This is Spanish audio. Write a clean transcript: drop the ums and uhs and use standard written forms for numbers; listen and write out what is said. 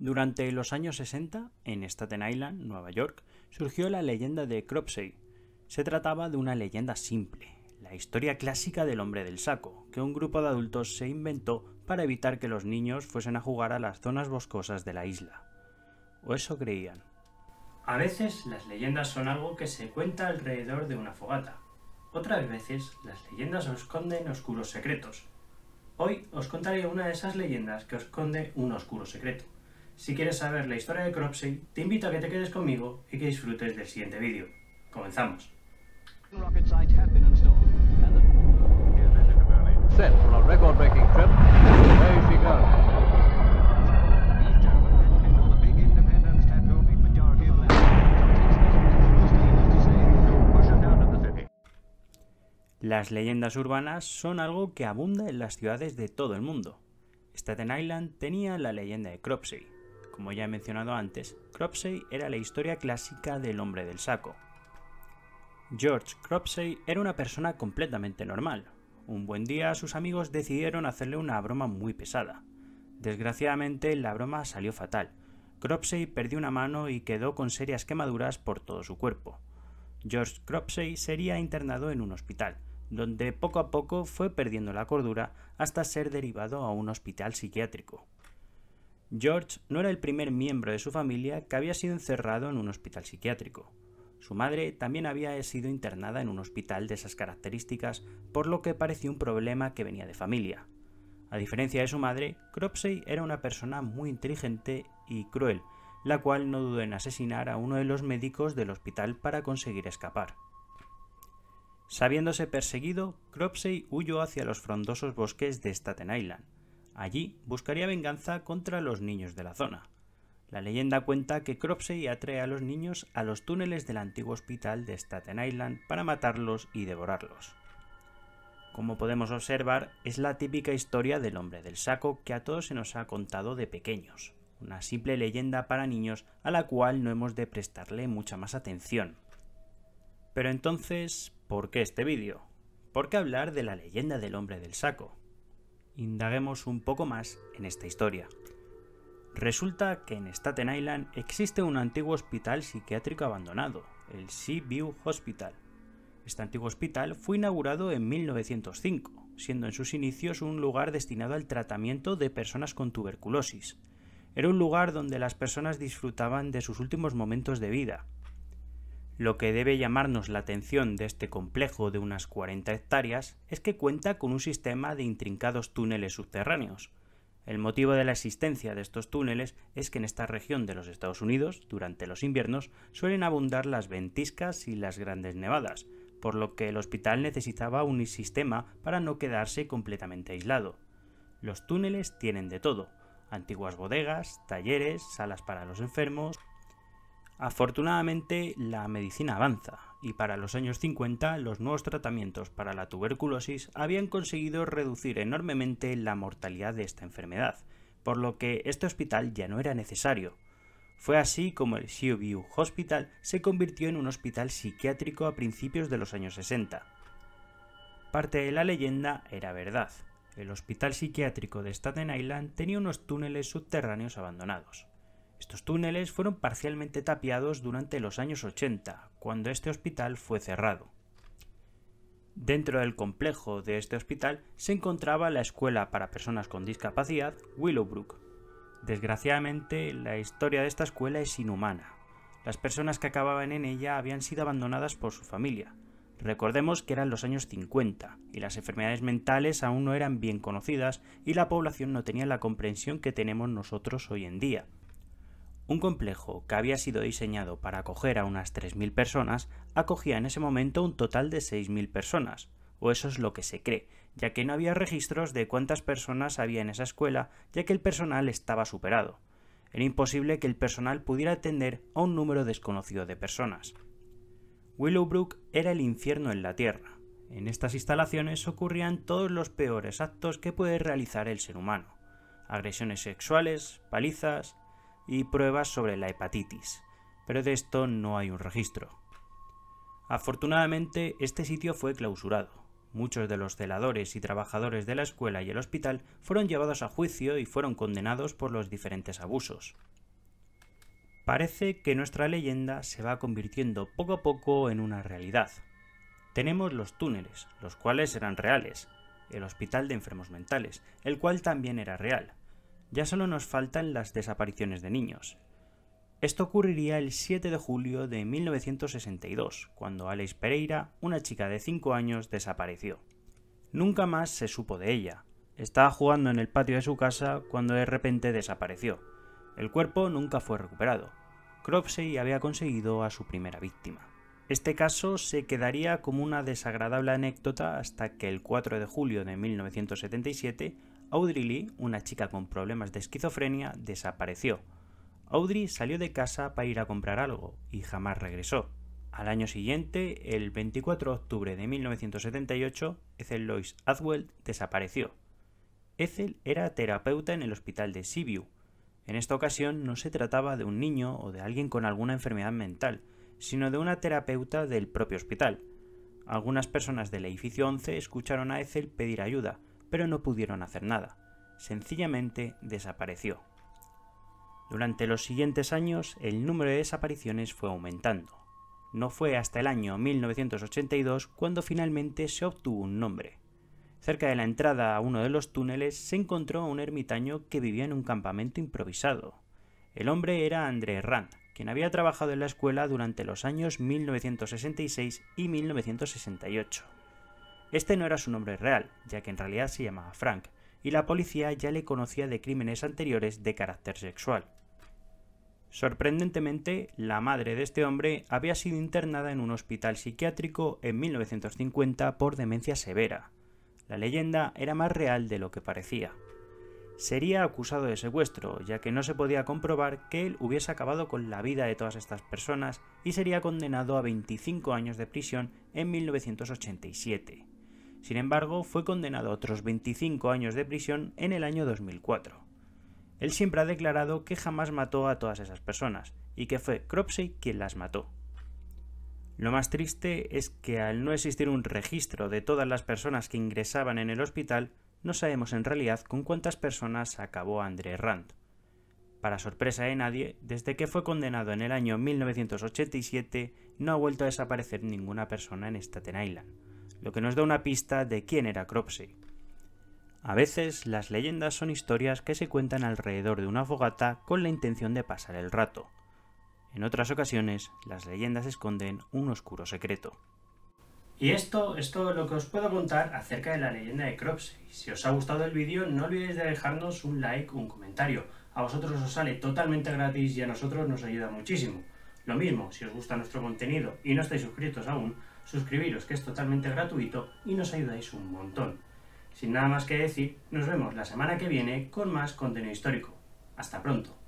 Durante los años 60, en Staten Island, Nueva York, surgió la leyenda de Cropsey. Se trataba de una leyenda simple, la historia clásica del hombre del saco, que un grupo de adultos se inventó para evitar que los niños fuesen a jugar a las zonas boscosas de la isla. O eso creían. A veces las leyendas son algo que se cuenta alrededor de una fogata. Otras veces las leyendas esconden oscuros secretos. Hoy os contaré una de esas leyendas que esconde un oscuro secreto. Si quieres saber la historia de Cropsey, te invito a que te quedes conmigo y que disfrutes del siguiente vídeo. ¡Comenzamos! Set for a record-breaking trip. Away she goes. Las leyendas urbanas son algo que abunda en las ciudades de todo el mundo. Staten Island tenía la leyenda de Cropsey. Como ya he mencionado antes, Cropsey era la historia clásica del hombre del saco. George Cropsey era una persona completamente normal. Un buen día sus amigos decidieron hacerle una broma muy pesada. Desgraciadamente la broma salió fatal. Cropsey perdió una mano y quedó con serias quemaduras por todo su cuerpo. George Cropsey sería internado en un hospital, donde poco a poco fue perdiendo la cordura hasta ser derivado a un hospital psiquiátrico. George no era el primer miembro de su familia que había sido encerrado en un hospital psiquiátrico. Su madre también había sido internada en un hospital de esas características, por lo que parecía un problema que venía de familia. A diferencia de su madre, Cropsey era una persona muy inteligente y cruel, la cual no dudó en asesinar a uno de los médicos del hospital para conseguir escapar. Sabiéndose perseguido, Cropsey huyó hacia los frondosos bosques de Staten Island. Allí buscaría venganza contra los niños de la zona. La leyenda cuenta que Cropsey atrae a los niños a los túneles del antiguo hospital de Staten Island para matarlos y devorarlos. Como podemos observar, es la típica historia del hombre del saco que a todos se nos ha contado de pequeños. Una simple leyenda para niños a la cual no hemos de prestarle mucha más atención. Pero entonces, ¿por qué este vídeo? ¿Por qué hablar de la leyenda del hombre del saco? Indaguemos un poco más en esta historia. Resulta que en Staten Island existe un antiguo hospital psiquiátrico abandonado, el Seaview Hospital. Este antiguo hospital fue inaugurado en 1905, siendo en sus inicios un lugar destinado al tratamiento de personas con tuberculosis. Era un lugar donde las personas disfrutaban de sus últimos momentos de vida. Lo que debe llamarnos la atención de este complejo de unas 40 hectáreas es que cuenta con un sistema de intrincados túneles subterráneos. El motivo de la existencia de estos túneles es que en esta región de los Estados Unidos, durante los inviernos, suelen abundar las ventiscas y las grandes nevadas, por lo que el hospital necesitaba un sistema para no quedarse completamente aislado. Los túneles tienen de todo: antiguas bodegas, talleres, salas para los enfermos. Afortunadamente, la medicina avanza, y para los años 50 los nuevos tratamientos para la tuberculosis habían conseguido reducir enormemente la mortalidad de esta enfermedad, por lo que este hospital ya no era necesario. Fue así como el Seaview Hospital se convirtió en un hospital psiquiátrico a principios de los años 60. Parte de la leyenda era verdad. El hospital psiquiátrico de Staten Island tenía unos túneles subterráneos abandonados. Estos túneles fueron parcialmente tapiados durante los años 80, cuando este hospital fue cerrado. Dentro del complejo de este hospital se encontraba la escuela para personas con discapacidad Willowbrook. Desgraciadamente, la historia de esta escuela es inhumana. Las personas que acababan en ella habían sido abandonadas por su familia. Recordemos que eran los años 50 y las enfermedades mentales aún no eran bien conocidas y la población no tenía la comprensión que tenemos nosotros hoy en día. Un complejo que había sido diseñado para acoger a unas 3.000 personas acogía en ese momento un total de 6.000 personas, o eso es lo que se cree, ya que no había registros de cuántas personas había en esa escuela, ya que el personal estaba superado. Era imposible que el personal pudiera atender a un número desconocido de personas. Willowbrook era el infierno en la tierra. En estas instalaciones ocurrían todos los peores actos que puede realizar el ser humano: agresiones sexuales, palizas y pruebas sobre la hepatitis, pero de esto no hay un registro. Afortunadamente, este sitio fue clausurado, Muchos de los celadores y trabajadores de la escuela y el hospital fueron llevados a juicio y fueron condenados por los diferentes abusos. Parece que nuestra leyenda se va convirtiendo poco a poco en una realidad. Tenemos los túneles, los cuales eran reales, el hospital de enfermos mentales, el cual también era real. Ya solo nos faltan las desapariciones de niños. Esto ocurriría el 7 de julio de 1962, cuando Alice Pereira, una chica de 5 años, desapareció. Nunca más se supo de ella. Estaba jugando en el patio de su casa cuando de repente desapareció. El cuerpo nunca fue recuperado. Cropsey había conseguido a su primera víctima. Este caso se quedaría como una desagradable anécdota hasta que el 4 de julio de 1977, Audrey Lee, una chica con problemas de esquizofrenia, desapareció. Audrey salió de casa para ir a comprar algo y jamás regresó. Al año siguiente, el 24 de octubre de 1978, Ethel Lois Adwell desapareció. Ethel era terapeuta en el hospital de Seaview. En esta ocasión no se trataba de un niño o de alguien con alguna enfermedad mental, sino de una terapeuta del propio hospital. Algunas personas del edificio 11 escucharon a Ethel pedir ayuda, pero no pudieron hacer nada. Sencillamente desapareció. Durante los siguientes años, el número de desapariciones fue aumentando. No fue hasta el año 1982 cuando finalmente se obtuvo un nombre. Cerca de la entrada a uno de los túneles se encontró a un ermitaño que vivía en un campamento improvisado. El hombre era André Rand, quien había trabajado en la escuela durante los años 1966 y 1968. Este no era su nombre real, ya que en realidad se llamaba Frank, y la policía ya le conocía de crímenes anteriores de carácter sexual. Sorprendentemente, la madre de este hombre había sido internada en un hospital psiquiátrico en 1950 por demencia severa. La leyenda era más real de lo que parecía. Sería acusado de secuestro, ya que no se podía comprobar que él hubiese acabado con la vida de todas estas personas y sería condenado a 25 años de prisión en 1987. Sin embargo, fue condenado a otros 25 años de prisión en el año 2004. Él siempre ha declarado que jamás mató a todas esas personas, y que fue Cropsey quien las mató. Lo más triste es que al no existir un registro de todas las personas que ingresaban en el hospital, no sabemos en realidad con cuántas personas acabó André Rand. Para sorpresa de nadie, desde que fue condenado en el año 1987, no ha vuelto a desaparecer ninguna persona en Staten Island, lo que nos da una pista de quién era Cropsey. A veces, las leyendas son historias que se cuentan alrededor de una fogata con la intención de pasar el rato. En otras ocasiones, las leyendas esconden un oscuro secreto. Y esto es todo lo que os puedo contar acerca de la leyenda de Cropsey. Si os ha gustado el vídeo, no olvidéis de dejarnos un like o un comentario. A vosotros os sale totalmente gratis y a nosotros nos ayuda muchísimo. Lo mismo, si os gusta nuestro contenido y no estáis suscritos aún, suscribiros, que es totalmente gratuito y nos ayudáis un montón. Sin nada más que decir, nos vemos la semana que viene con más contenido histórico. ¡Hasta pronto!